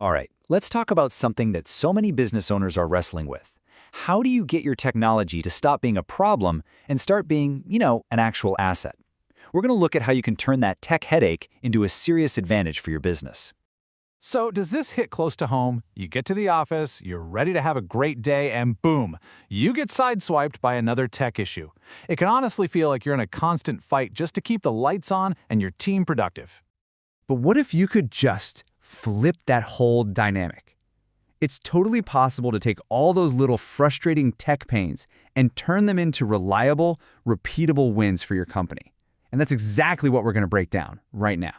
All right, let's talk about something that so many business owners are wrestling with. How do you get your technology to stop being a problem and start being, an actual asset? We're going to look at how you can turn that tech headache into a serious advantage for your business. So does this hit close to home? You get to the office, you're ready to have a great day, and boom, you get sideswiped by another tech issue. It can honestly feel like you're in a constant fight just to keep the lights on and your team productive. But what if you could just flip that whole dynamic? It's totally possible to take all those little frustrating tech pains and turn them into reliable, repeatable wins for your company. And that's exactly what we're going to break down right now.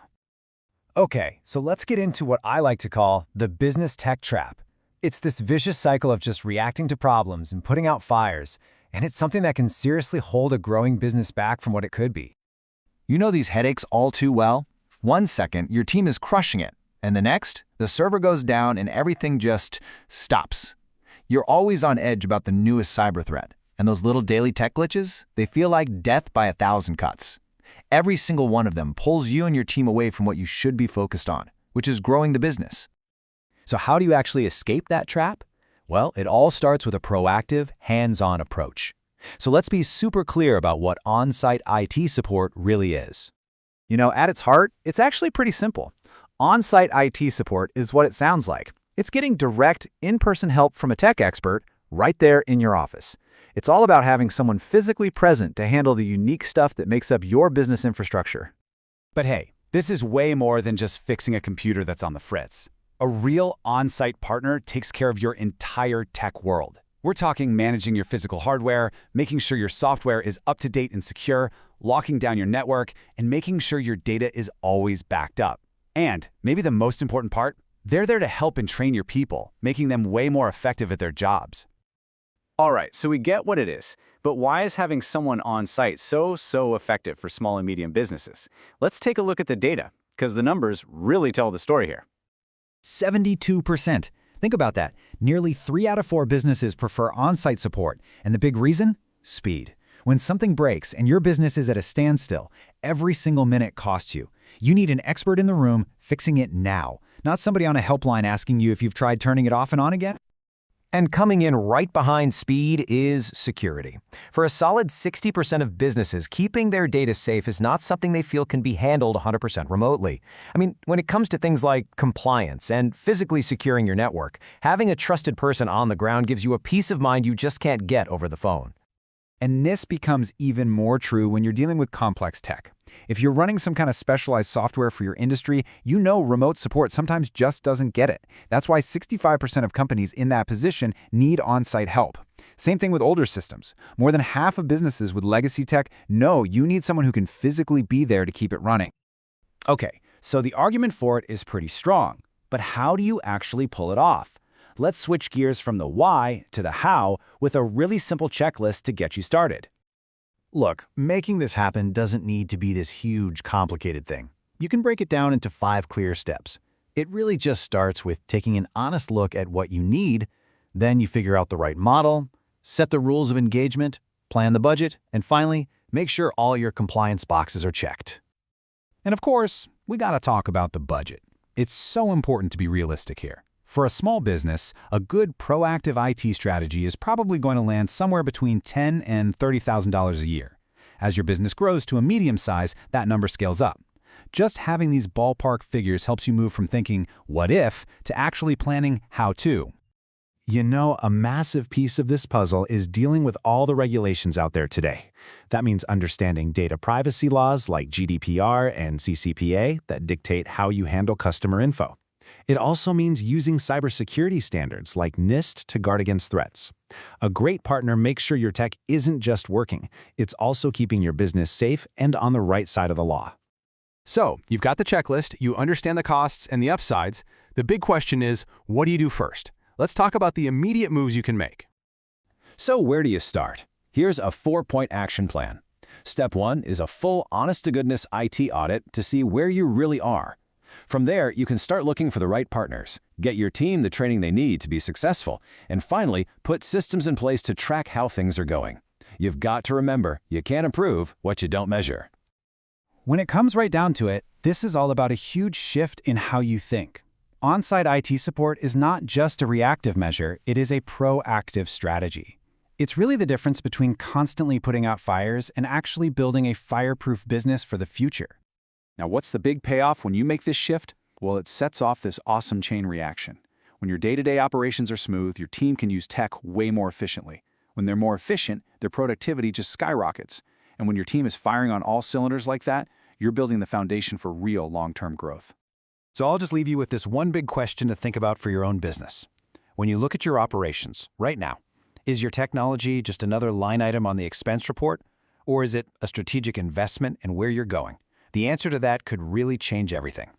Okay, so let's get into what I like to call the business tech trap. It's this vicious cycle of just reacting to problems and putting out fires, and it's something that can seriously hold a growing business back from what it could be. You know these headaches all too well? 1 second, your team is crushing it, and the next, the server goes down and everything just stops. You're always on edge about the newest cyber threat, and those little daily tech glitches, they feel like death by 1,000 cuts. Every single one of them pulls you and your team away from what you should be focused on, which is growing the business. So how do you actually escape that trap? Well, it all starts with a proactive, hands-on approach. So let's be super clear about what on-site IT support really is. At its heart, it's actually pretty simple. On-site IT support is what it sounds like. It's getting direct, in-person help from a tech expert right there in your office. It's all about having someone physically present to handle the unique stuff that makes up your business infrastructure. But hey, this is way more than just fixing a computer that's on the fritz. A real on-site partner takes care of your entire tech world. We're talking managing your physical hardware, making sure your software is up to date and secure, locking down your network, and making sure your data is always backed up. And maybe the most important part, they're there to help and train your people, making them way more effective at their jobs. All right, so we get what it is, but why is having someone on site so effective for small and medium businesses? Let's take a look at the data, because the numbers really tell the story here. 72%. Think about that. Nearly 3 out of 4 businesses prefer on-site support, and the big reason? Speed. When something breaks and your business is at a standstill, every single minute costs you. You need an expert in the room fixing it now, not somebody on a helpline asking you if you've tried turning it off and on again. And coming in right behind speed is security. For a solid 60% of businesses, keeping their data safe is not something they feel can be handled 100% remotely. When it comes to things like compliance and physically securing your network, having a trusted person on the ground gives you a peace of mind you just can't get over the phone. And this becomes even more true when you're dealing with complex tech. If you're running some kind of specialized software for your industry, remote support sometimes just doesn't get it. That's why 65% of companies in that position need on-site help. Same thing with older systems. More than half of businesses with legacy tech know you need someone who can physically be there to keep it running. Okay, so the argument for it is pretty strong. But how do you actually pull it off? Let's switch gears from the why to the how with a really simple checklist to get you started. Look, making this happen doesn't need to be this huge, complicated thing. You can break it down into 5 clear steps. It really just starts with taking an honest look at what you need, then you figure out the right model, set the rules of engagement, plan the budget, and finally, make sure all your compliance boxes are checked. And of course, we gotta talk about the budget. It's so important to be realistic here. For a small business, a good proactive IT strategy is probably going to land somewhere between $10,000 and $30,000 a year. As your business grows to a medium size, that number scales up. Just having these ballpark figures helps you move from thinking, what if, to actually planning how to. A massive piece of this puzzle is dealing with all the regulations out there today. That means understanding data privacy laws like GDPR and CCPA that dictate how you handle customer info. It also means using cybersecurity standards like NIST to guard against threats. A great partner makes sure your tech isn't just working, it's also keeping your business safe and on the right side of the law. So, you've got the checklist, you understand the costs and the upsides. The big question is, what do you do first? Let's talk about the immediate moves you can make. So where do you start? Here's a 4-point action plan. Step 1 is a full honest-to-goodness IT audit to see where you really are. From there, you can start looking for the right partners, get your team the training they need to be successful, and finally, put systems in place to track how things are going. You've got to remember, you can't improve what you don't measure. When it comes right down to it, this is all about a huge shift in how you think. On-site IT support is not just a reactive measure, it is a proactive strategy. It's really the difference between constantly putting out fires and actually building a fireproof business for the future. Now, what's the big payoff when you make this shift? Well, it sets off this awesome chain reaction. When your day-to-day operations are smooth, your team can use tech way more efficiently. When they're more efficient, their productivity just skyrockets. And when your team is firing on all cylinders like that, you're building the foundation for real long-term growth. So I'll just leave you with this one big question to think about for your own business. When you look at your operations right now, is your technology just another line item on the expense report, or is it a strategic investment in where you're going? The answer to that could really change everything.